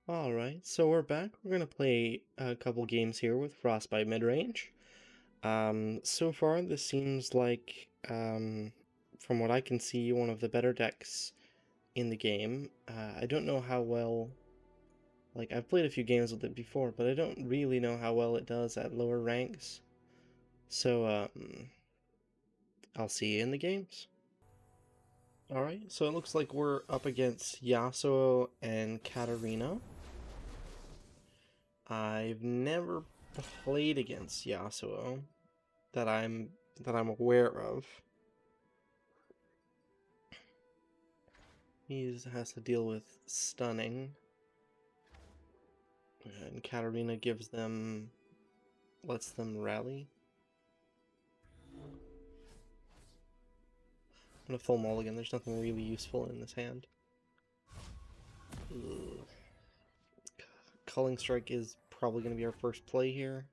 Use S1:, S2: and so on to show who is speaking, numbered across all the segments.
S1: Alright, so we're back. We're gonna play a couple games here with Frostbite Midrange. So far this seems like, from what I can see, one of the better decks in the game. I don't know how well, like, I've played a few games with it before, but I don't really know how well it does at lower ranks. So, I'll see you in the games. Alright, so it looks like we're up against Yasuo and Katarina. I've never played against Yasuo that I'm aware of. He has to deal with stunning, and Katarina lets them rally. I'm gonna full mulligan. There's nothing really useful in this hand. Ugh. Culling Strike is probably gonna be our first play here.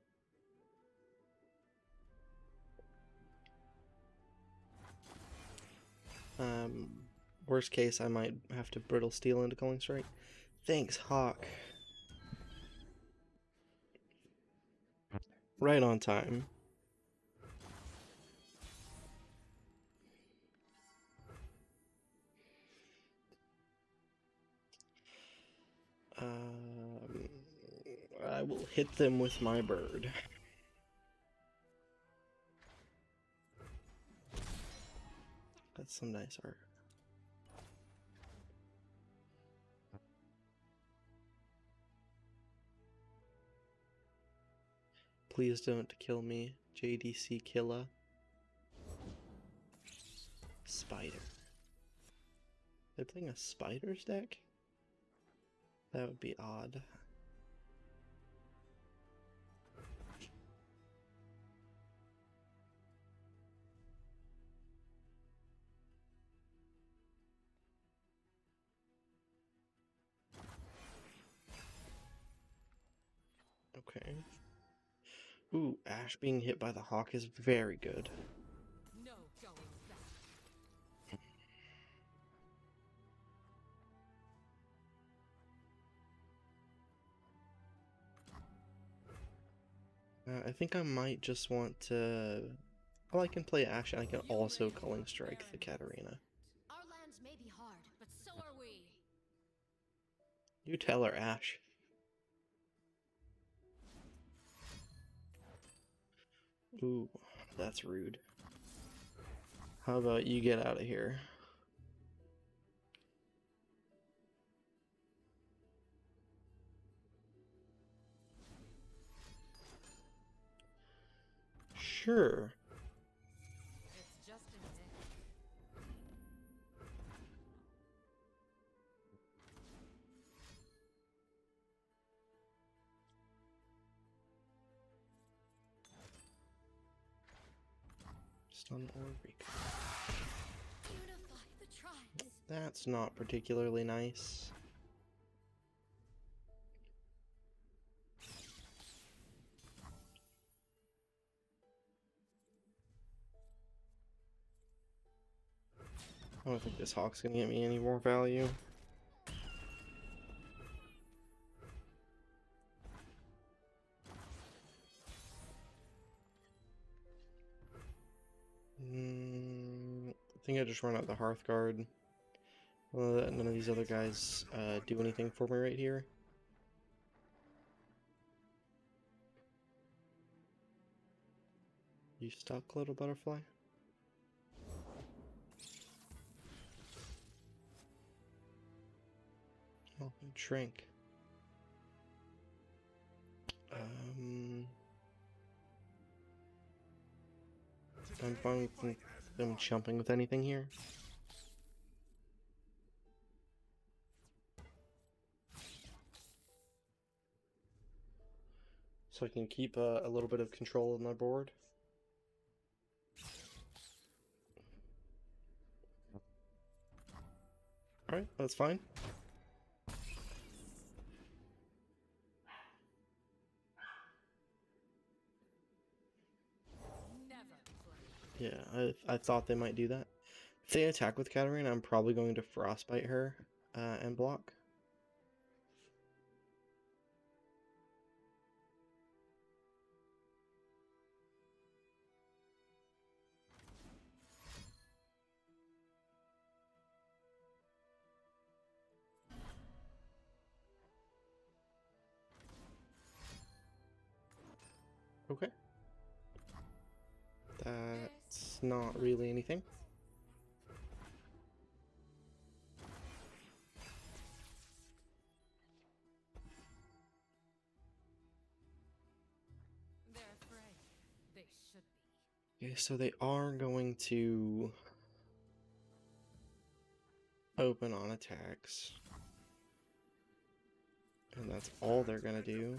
S1: Worst case, I might have to Brittle Steel into Culling Strike. Thanks, Hawk. Right on time. I will hit them with my bird. That's some nice art. Please don't kill me, JDC Killa. Spider. They're playing a spiders deck? That would be odd. Okay. Ooh, Ash being hit by the hawk is very good.
S2: No going back.
S1: I think I might just want to... Well, I can play Ash and I can also Culling Strike the Katarina.
S2: Our lands may be hard, but so are we.
S1: You tell her, Ash. Ooh, that's rude. How about you get out of here? Sure.
S2: It's just a day.
S1: Stun or recall.
S2: Unify the tribes.
S1: That's not particularly nice. I don't think this hawk's gonna get me any more value. I think I just run out the Hearthguard. None of these other guys do anything for me right here. You stuck, little butterfly? Oh, shrink. I'm fine with them jumping with anything here. So I can keep a little bit of control of my board. Alright, that's fine.
S2: Never play.
S1: Yeah, I thought they might do that. If they attack with Katarina, I'm probably going to Frostbite her and block. Okay. That's not really anything.
S2: They're afraid. They should be.
S1: Okay, so they are going to open on attacks. And that's all they're gonna do.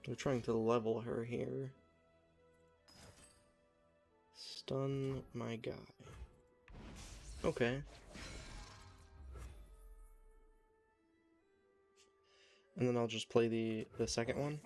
S1: They're trying to level her here. Stun my guy. Okay. And then I'll just play the second one.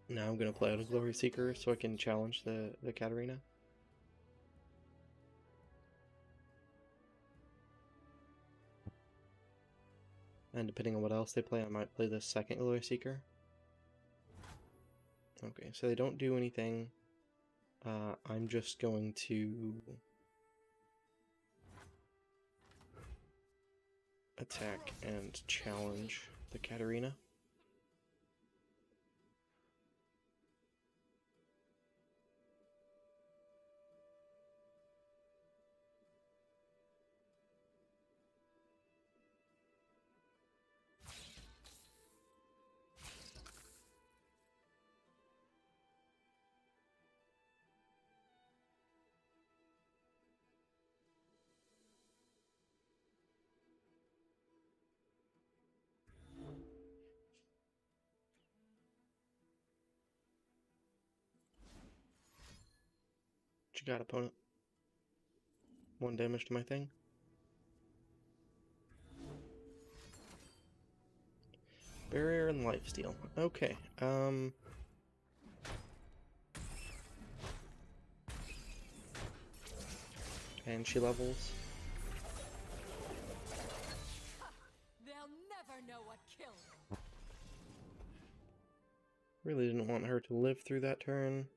S1: Now I'm gonna play out a Glory Seeker so I can challenge the Katarina. And depending on what else they play, I might play the second Glory Seeker. Okay, so they don't do anything. I'm just going to attack and challenge the Katarina. What you got, opponent? 1 damage to my thing. Barrier and lifesteal. Okay, and she levels.
S2: They'll never know what killed.
S1: Really didn't want her to live through that turn.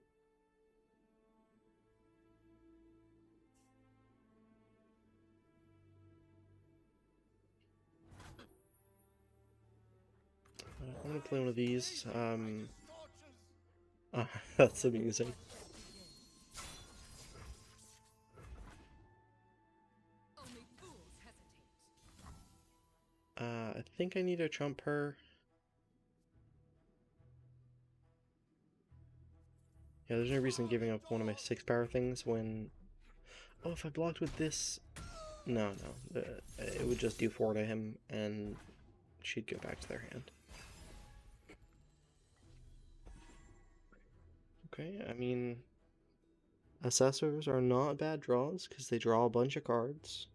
S1: I'm gonna play one of these. That's amusing.
S2: Only fools hesitate.
S1: I think I need to trump her. Yeah, there's no reason giving up one of my 6-power things when... Oh, if I blocked with this... No, it would just do 4 to him, and she'd go back to their hand. Okay, I mean... Assessors are not bad draws, because they draw a bunch of cards.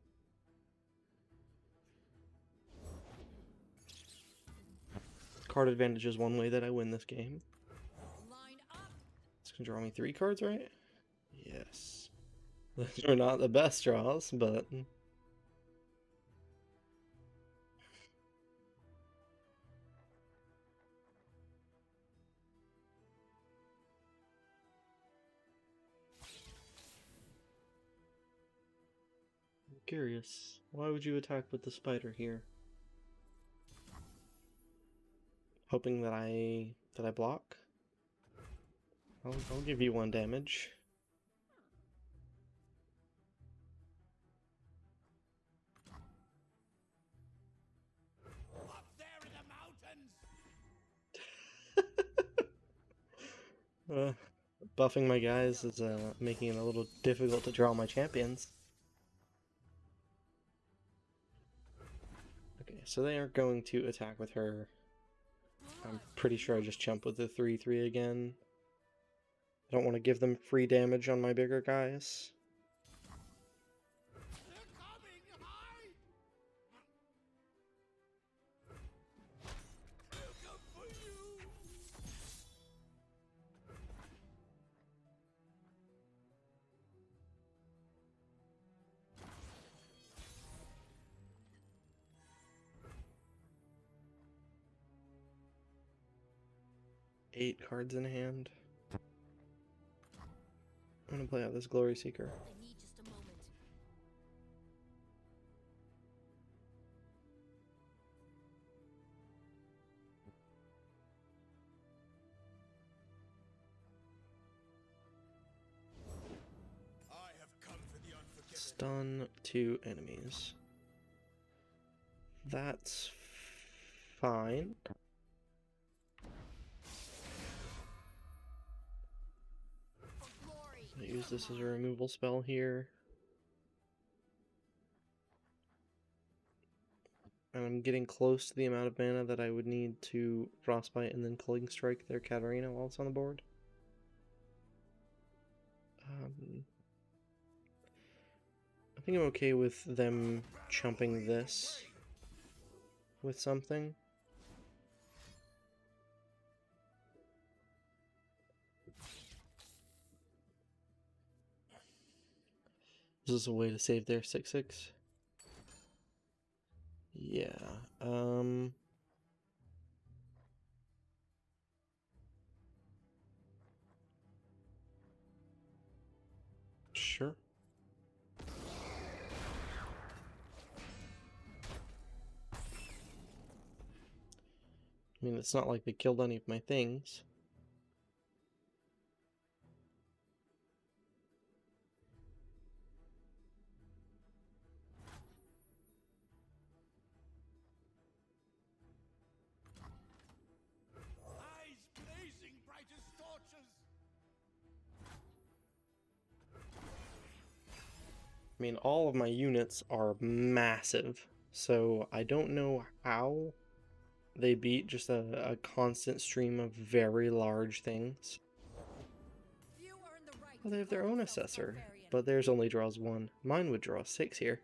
S1: Card advantage is one way that I win this game.
S2: Line up.
S1: It's gonna draw me 3 cards, right? Yes. Those are not the best draws, but... I'm curious. Why would you attack with the spider here? Hoping that I block? I'll give you 1 damage.
S3: Up there in the mountains.
S1: Buffing my guys is making it a little difficult to draw my champions. Okay, so they are going to attack with her I'm pretty sure I just jump with the 3/3 again. I don't want to give them free damage on my bigger guys. Eight cards in hand. I'm gonna play out this Glory Seeker.
S2: I need just a moment.
S3: I have come for the unforgiven.
S1: Stun 2 enemies. That's fine.
S2: For glory.
S1: I use this as a removal spell here. And I'm getting close to the amount of mana that I would need to Frostbite and then Killing Strike their Katarina while it's on the board. I think I'm okay with them chumping this with something. Is this a way to save their 6/6? Yeah, sure. I mean, it's not like they killed any of my things.
S3: Eyes blazing bright as torches.
S1: I mean, all of my units are massive, so I don't know how they beat just a constant stream of very large things.
S2: You earn the right
S1: Well, they
S2: to
S1: have their
S2: call
S1: own
S2: yourself
S1: assessor,
S2: barbarian.
S1: but theirs only draws 1. Mine would draw 6 here.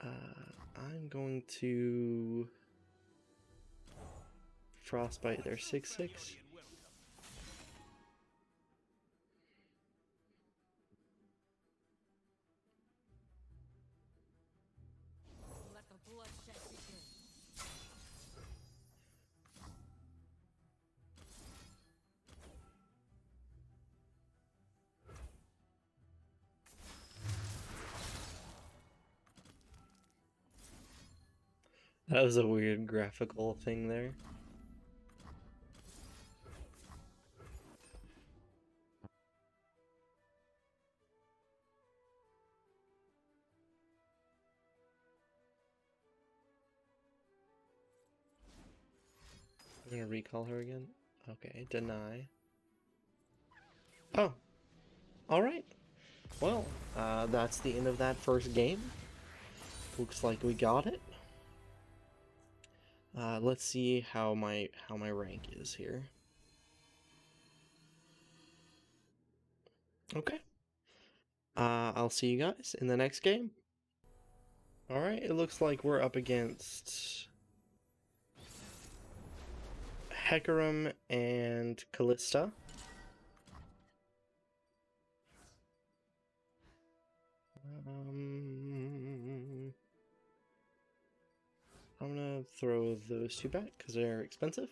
S1: I'm going to Frostbite their 6/6.
S2: Let the bloodshed begin.
S1: That was a weird graphical thing there. I'm gonna recall her again. Okay, deny. Oh, alright. Well, that's the end of that first game. Looks like we got it. Let's see how my rank is here. Okay. I'll see you guys in the next game. Alright, it looks like we're up against Hecarim and Callista. I'm gonna throw those two back because they're expensive.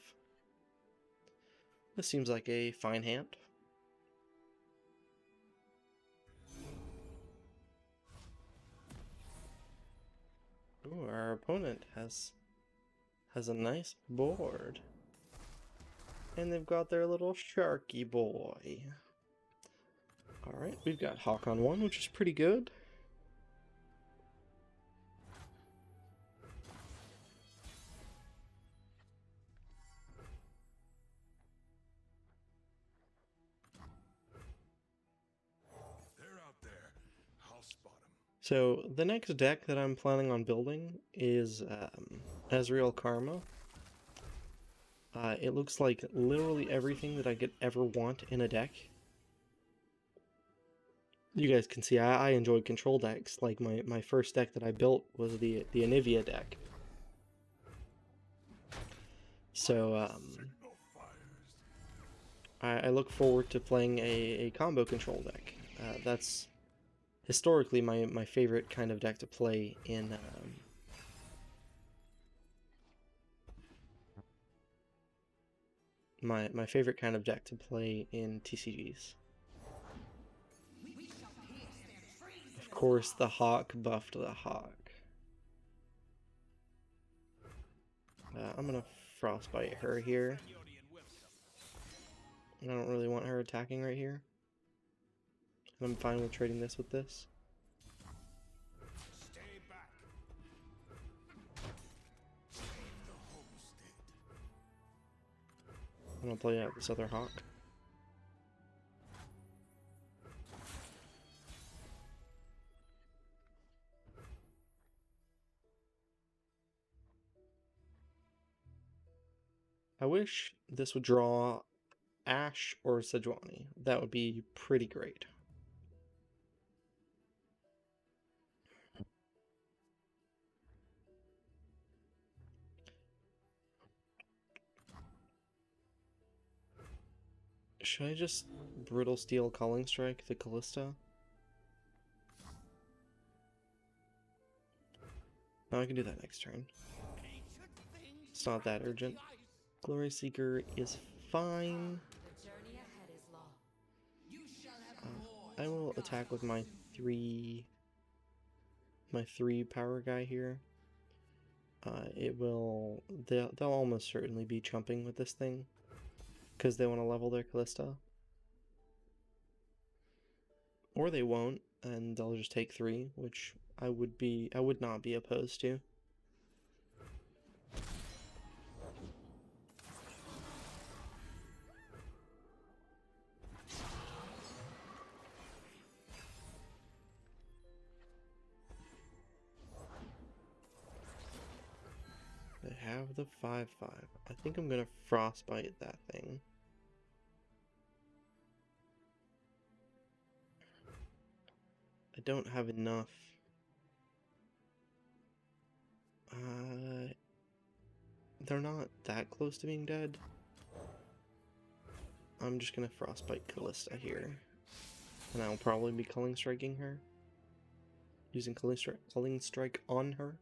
S1: This seems like a fine hand. Ooh, our opponent has a nice board. And they've got their little Sharky boy. Alright, we've got Hawk on 1, which is pretty good.
S3: They're out there. I'll spot them.
S1: So the next deck that I'm planning on building is Ezreal Karma. It looks like literally everything that I could ever want in a deck. You guys can see I enjoy control decks. Like my first deck that I built was the Anivia deck. So I look forward to playing a combo control deck. That's historically my favorite kind of deck to play in my favorite kind of deck to play in TCGs. Of course, the Hawk buffed the Hawk. I'm gonna Frostbite her here. I don't really want her attacking right here. And I'm fine with trading this with this.
S3: Stay back. Save the homestead.
S1: I'm gonna play out this other Hawk. I wish this would draw Ashe or Sejuani. That would be pretty great. Should I just Brutal Steel Calling Strike the Callista? No, I can do that next turn. It's not that urgent. Glory Seeker is fine.
S2: The journey ahead is long.
S1: I will attack with my three power guy here. They'll almost certainly be chumping with this thing because they want to level their Callista, or they won't, and they'll just take 3, which I would not be opposed to. They have the 5/5. I think I'm gonna Frostbite that thing. I don't have enough. They're not that close to being dead. I'm just gonna Frostbite Callista here. And I'll probably be Culling Striking her. Using Culling Strike on her.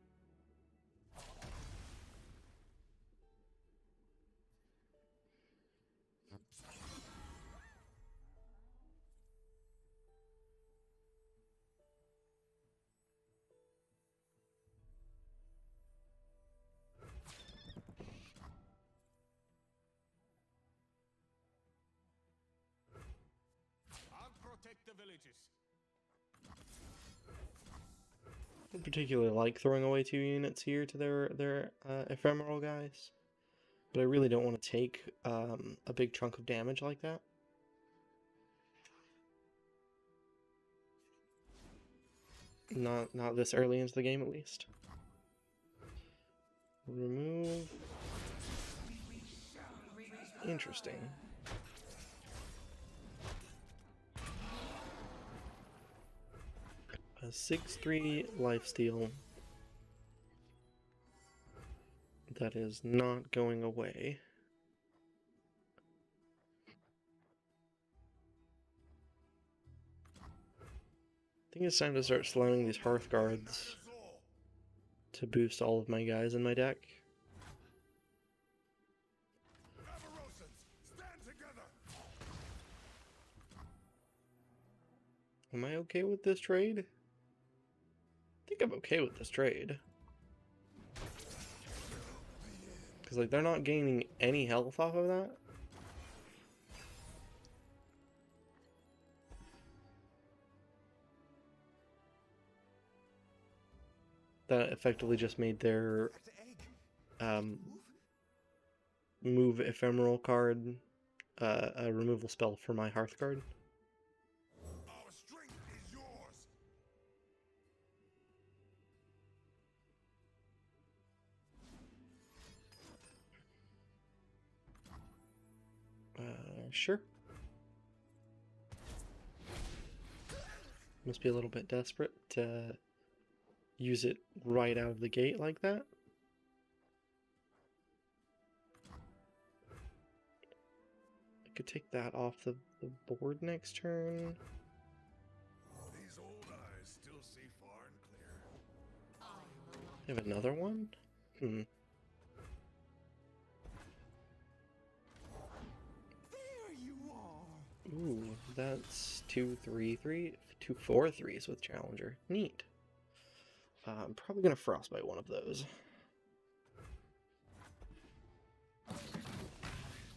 S3: I'll protect the villages.
S1: I don't particularly like throwing away 2 units here to their ephemeral guys, but I really don't want to take a big chunk of damage like that. Not this early into the game, at least. Remove. Interesting. A 6/3 lifesteal that is not going away. I think it's time to start slowing these Hearth Guards to boost all of my guys in my deck.
S3: Stand together.
S1: Am I okay with this trade? I think I'm okay with this trade. Because, like, they're not gaining any health off of that. That effectively just made their move ephemeral card a removal spell for my Hearth Guard.
S3: Our strength is yours.
S1: Sure. Must be a little bit desperate to use it right out of the gate like that. I could take that off the board next turn.
S3: These old eyes still see far and clear.
S1: I have another one?
S3: There you are.
S1: Ooh, that's 4 threes with Challenger. Neat. I'm probably gonna Frostbite one of those.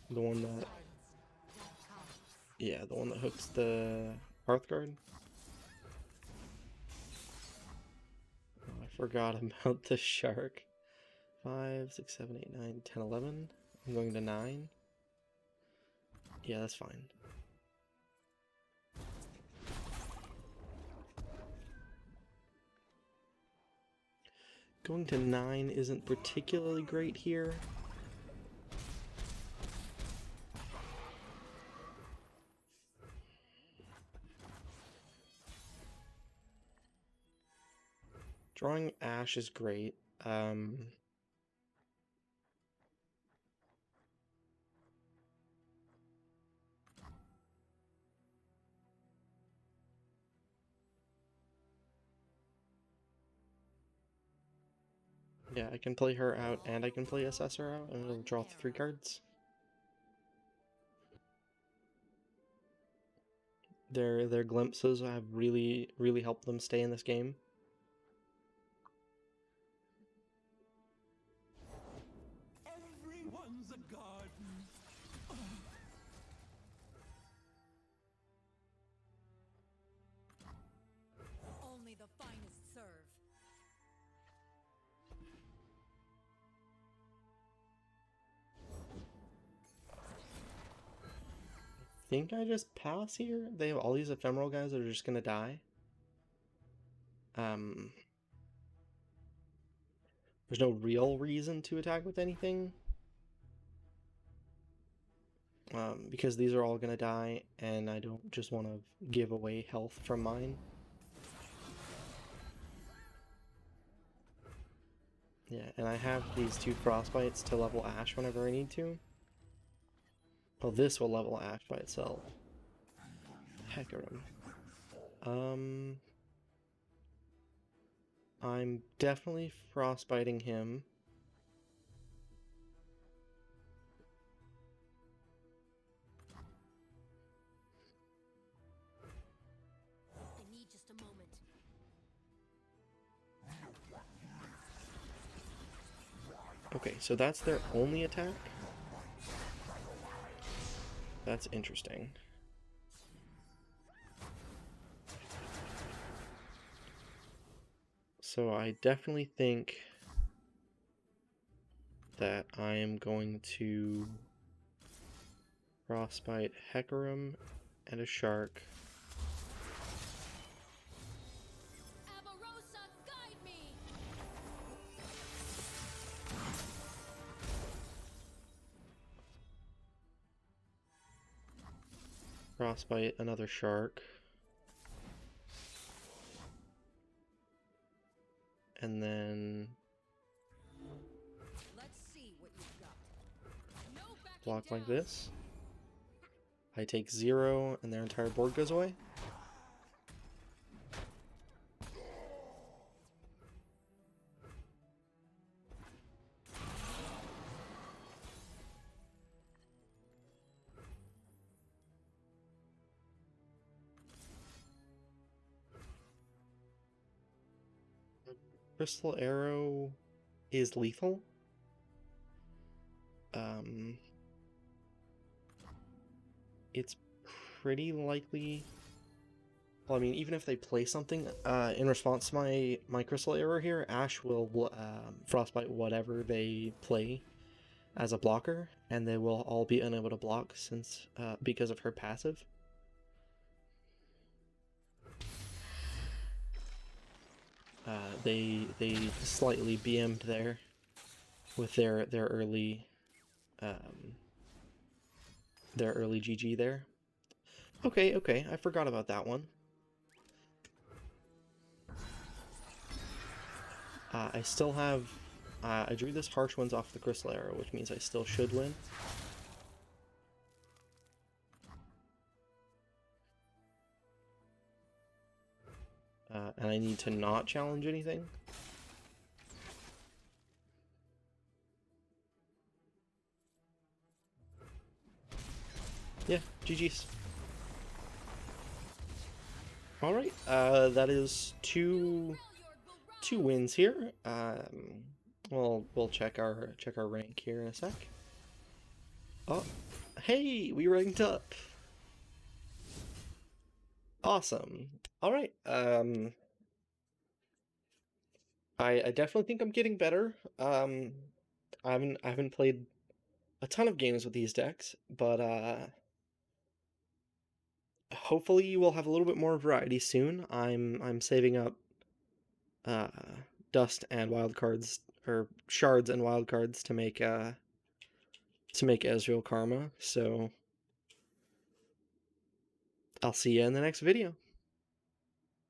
S1: The one that... Yeah, the one that hooks the Hearthguard. Oh, I forgot about the shark. 5, 6, 7, 8, 9, 10, 11. I'm going to 9. Yeah, that's fine. Going to 9 isn't particularly great here. Drawing Ash is great. Yeah, I can play her out and I can play Assessor out and it'll draw 3 cards. Their glimpses have really helped them stay in this game.
S3: Everyone's a garden.
S2: Only the finest serve.
S1: I think I just pass here. They have all these ephemeral guys that are just gonna die. There's no real reason to attack with anything. Because these are all gonna die, and I don't just want to give away health from mine. Yeah, and I have these 2 Frostbites to level Ash whenever I need to. Well, this will level Ash by itself. Hecarim. I'm definitely Frostbiting him.
S2: I need just a moment.
S1: Okay, so that's their only attack? That's interesting. So I definitely think that I am going to Frostbite Hecarim and a shark.
S2: Avarosa, guide me!
S1: Frostbite another shark. And then
S2: Let's see what you've got. No backing
S1: block like
S2: down.
S1: this. I take 0 and their entire board goes away. Crystal Arrow is lethal. It's pretty likely. Well, I mean, even if they play something in response to my Crystal Arrow here, Ash will Frostbite whatever they play as a blocker, and they will all be unable to block since because of her passive. They slightly BM'd there with their early their early GG there. Okay, okay, I forgot about that one. I still have... I drew this Harsh Winds off the Crystal Arrow, which means I still should win. And I need to not challenge anything. Yeah, GG's. Alright, that is two wins here. We'll check our rank here in a sec. Oh, hey, we ranked up. Awesome. Alright, I definitely think I'm getting better. I haven't played a ton of games with these decks, but hopefully we'll have a little bit more variety soon. I'm saving up uh dust and wild cards, or shards and wild cards, to make Ezreal Karma. So I'll see you in the next video.